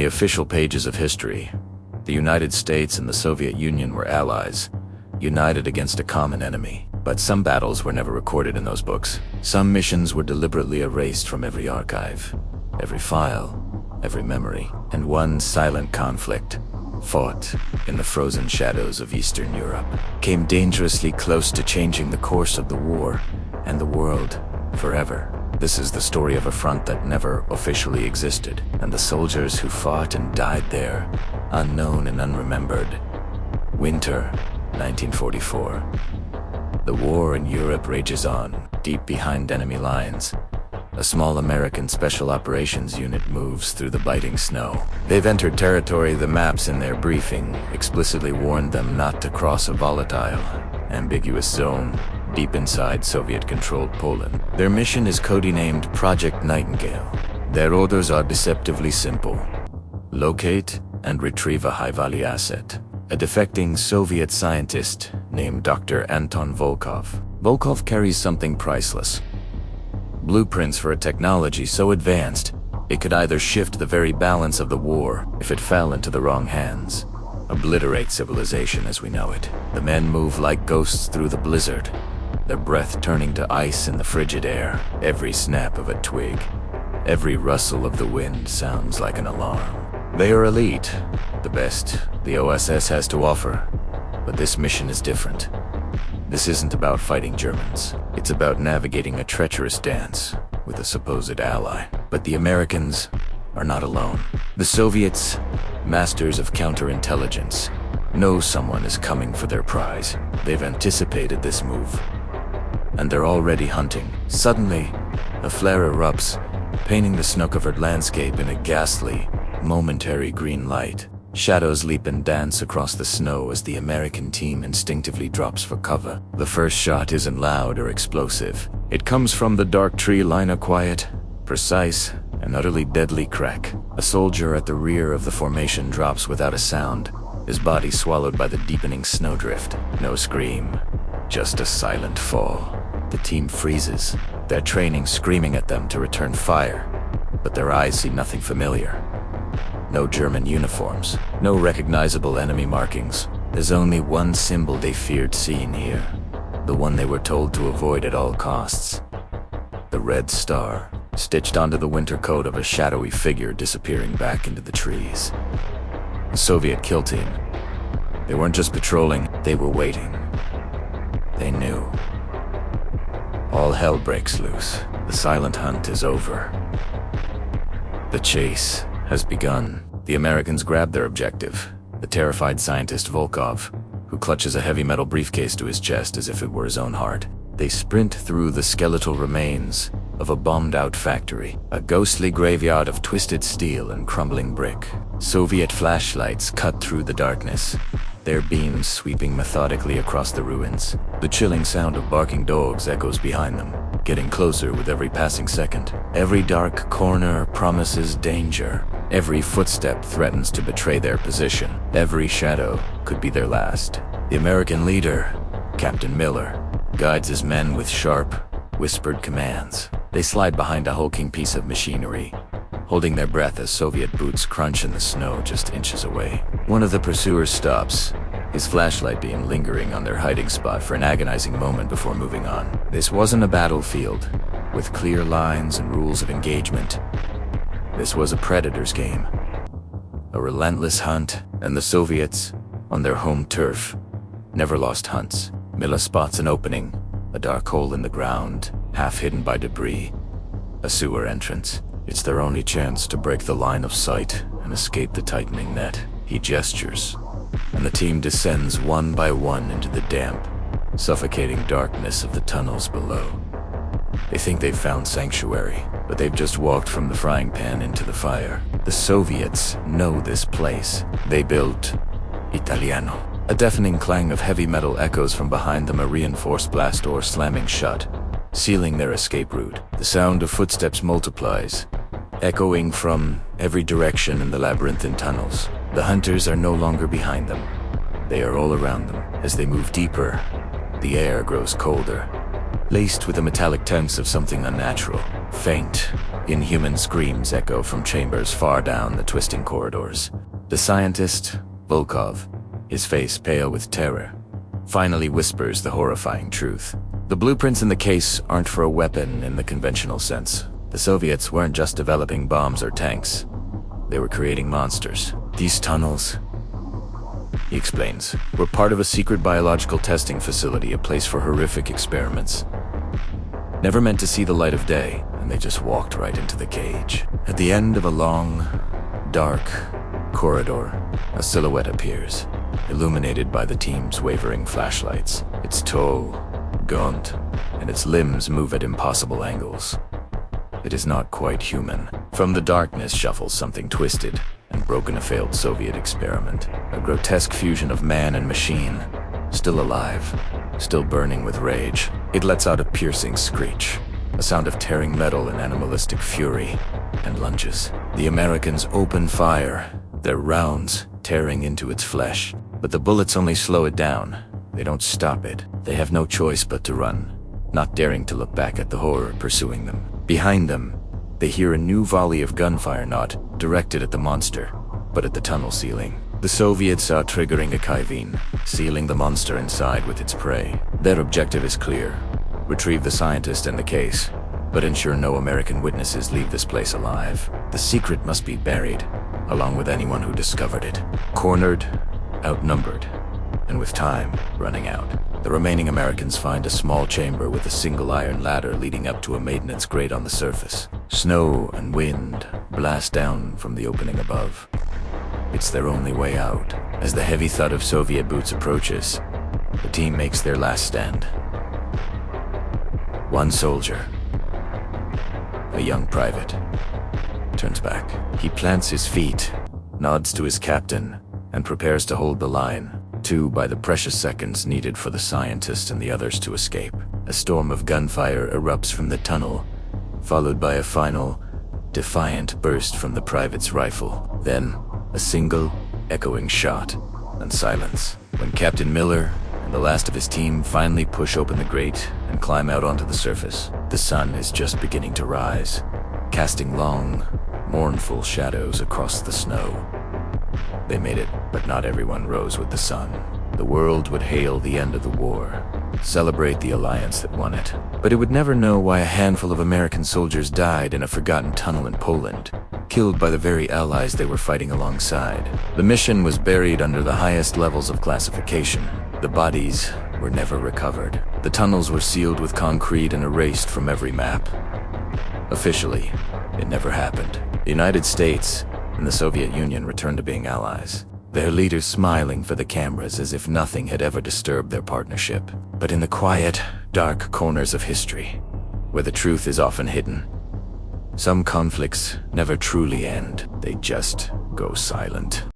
the official pages of history, the United States and the Soviet Union were allies, united against a common enemy. But some battles were never recorded in those books. Some missions were deliberately erased from every archive, every file, every memory. And one silent conflict, fought in the frozen shadows of Eastern Europe, came dangerously close to changing the course of the war and the world forever. This is the story of a front that never officially existed, and the soldiers who fought and died there, unknown and unremembered. Winter 1944. The war in Europe rages on, deep behind enemy lines. A small American Special Operations unit moves through the biting snow. They've entered territory the maps in their briefing explicitly warned them not to cross a volatile, ambiguous zone deep inside Soviet-controlled Poland. Their mission is codenamed Project Nightingale. Their orders are deceptively simple. Locate and retrieve a high-value asset. A defecting Soviet scientist named Dr. Anton Volkov. Volkov carries something priceless. Blueprints for a technology so advanced, it could either shift the very balance of the war if it fell into the wrong hands, obliterate civilization as we know it. The men move like ghosts through the blizzard, their breath turning to ice in the frigid air. Every snap of a twig, every rustle of the wind sounds like an alarm. They are elite, the best the OSS has to offer, but this mission is different. This isn't about fighting Germans. It's about navigating a treacherous dance with a supposed ally. But the Americans are not alone. The Soviets, masters of counterintelligence, know someone is coming for their prize. They've anticipated this move, and they're already hunting. Suddenly, a flare erupts, painting the snow-covered landscape in a ghastly, momentary green light. Shadows leap and dance across the snow as the American team instinctively drops for cover. The first shot isn't loud or explosive. It comes from the dark tree line, a quiet, precise, and utterly deadly crack. A soldier at the rear of the formation drops without a sound, his body swallowed by the deepening snowdrift. No scream, just a silent fall. The team freezes, their training screaming at them to return fire, but their eyes see nothing familiar. No German uniforms, no recognizable enemy markings. There's only one symbol they feared seeing here, the one they were told to avoid at all costs. The red star, stitched onto the winter coat of a shadowy figure disappearing back into the trees. The Soviet kill team. They weren't just patrolling, they were waiting. They knew. All hell breaks loose. The silent hunt is over. The chase has begun. The Americans grab their objective, the terrified scientist Volkov, who clutches a heavy metal briefcase to his chest as if it were his own heart. They sprint through the skeletal remains of a bombed-out factory, a ghostly graveyard of twisted steel and crumbling brick. Soviet flashlights cut through the darkness, their beams sweeping methodically across the ruins. The chilling sound of barking dogs echoes behind them, getting closer with every passing second. Every dark corner promises danger. Every footstep threatens to betray their position. Every shadow could be their last. The American leader, Captain Miller, guides his men with sharp, whispered commands. They slide behind a hulking piece of machinery, holding their breath as Soviet boots crunch in the snow just inches away. One of the pursuers stops, his flashlight beam lingering on their hiding spot for an agonizing moment before moving on. This wasn't a battlefield, with clear lines and rules of engagement. This was a predator's game, a relentless hunt, and the Soviets, on their home turf, never lost hunts. Miller spots an opening, a dark hole in the ground, half hidden by debris, a sewer entrance. It's their only chance to break the line of sight and escape the tightening net. He gestures, and the team descends one by one into the damp, suffocating darkness of the tunnels below. They think they've found sanctuary, but they've just walked from the frying pan into the fire. The Soviets know this place. They built Italiano. A deafening clang of heavy metal echoes from behind them, a reinforced blast door slamming shut, sealing their escape route. The sound of footsteps multiplies, echoing from every direction in the labyrinthine tunnels. The hunters are no longer behind them. They are all around them. As they move deeper, the air grows colder, laced with the metallic tense of something unnatural. Faint, inhuman screams echo from chambers far down the twisting corridors. The scientist, Volkov, his face pale with terror, finally whispers the horrifying truth. The blueprints in the case aren't for a weapon in the conventional sense. The Soviets weren't just developing bombs or tanks. They were creating monsters. These tunnels, he explains, were part of a secret biological testing facility, a place for horrific experiments. Never meant to see the light of day, and they just walked right into the cage. At the end of a long, dark corridor, a silhouette appears, illuminated by the team's wavering flashlights. It's tall, gaunt, and its limbs move at impossible angles. It is not quite human. From the darkness shuffles something twisted and broken, a failed Soviet experiment. A grotesque fusion of man and machine, still alive, still burning with rage. It lets out a piercing screech, a sound of tearing metal in animalistic fury, and lunges. The Americans open fire, their rounds tearing into its flesh. But the bullets only slow it down. They don't stop it. They have no choice but to run, not daring to look back at the horror pursuing them. Behind them, they hear a new volley of gunfire, not directed at the monster, but at the tunnel ceiling. The Soviets are triggering a Kivine, sealing the monster inside with its prey. Their objective is clear: retrieve the scientist and the case, but ensure no American witnesses leave this place alive. The secret must be buried, along with anyone who discovered it. Cornered, outnumbered, and with time running out, the remaining Americans find a small chamber with a single iron ladder leading up to a maintenance grate on the surface. Snow and wind blast down from the opening above. It's their only way out. As the heavy thud of Soviet boots approaches, the team makes their last stand. One soldier, a young private, turns back. He plants his feet, nods to his captain, and prepares to hold the line. To buy the precious seconds needed for the scientist and the others to escape. A storm of gunfire erupts from the tunnel, followed by a final, defiant burst from the private's rifle. Then, a single, echoing shot, and silence. When Captain Miller and the last of his team finally push open the grate and climb out onto the surface, the sun is just beginning to rise, casting long, mournful shadows across the snow. They made it, but not everyone rose with the sun. The world would hail the end of the war, celebrate the alliance that won it. But it would never know why a handful of American soldiers died in a forgotten tunnel in Poland, killed by the very allies they were fighting alongside. The mission was buried under the highest levels of classification. The bodies were never recovered. The tunnels were sealed with concrete and erased from every map. Officially, it never happened. The United States and the Soviet Union returned to being allies, their leaders smiling for the cameras as if nothing had ever disturbed their partnership. But in the quiet, dark corners of history, where the truth is often hidden, some conflicts never truly end. They just go silent.